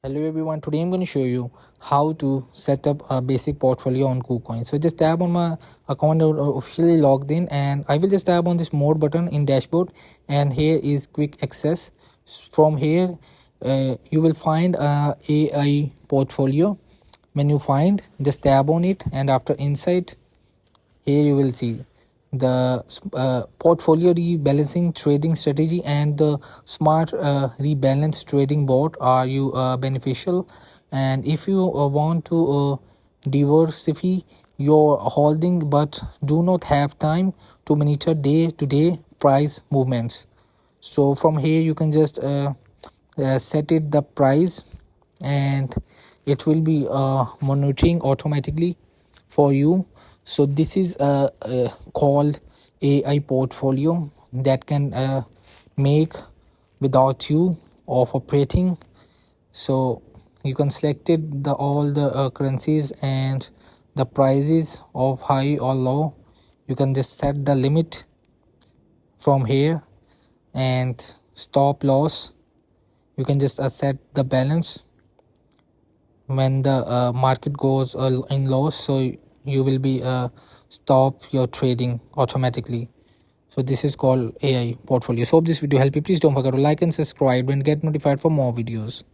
Hello everyone, today I'm going to show you how to set up a basic portfolio on kucoin. So just tap on my account officially logged in, and I will just tap on this more button in dashboard, and here is quick access. From here you will find a AI portfolio. When you find, just tap on it, and after insight, here you will see the portfolio rebalancing trading strategy and the smart rebalance trading bot are you beneficial. And if you want to diversify your holding but do not have time to monitor day to day price movements, so from here you can just set it the price, and it will be monitoring automatically for you. So this is called AI portfolio that can make without you of operating. So you can select it the all the currencies and the prices of high or low. You can just set the limit from here, and stop loss you can just set the balance when the market goes in loss, so you will be stop your trading automatically. So this is called AI portfolio. So hope this video helped you. Please don't forget to like and subscribe and get notified for more videos.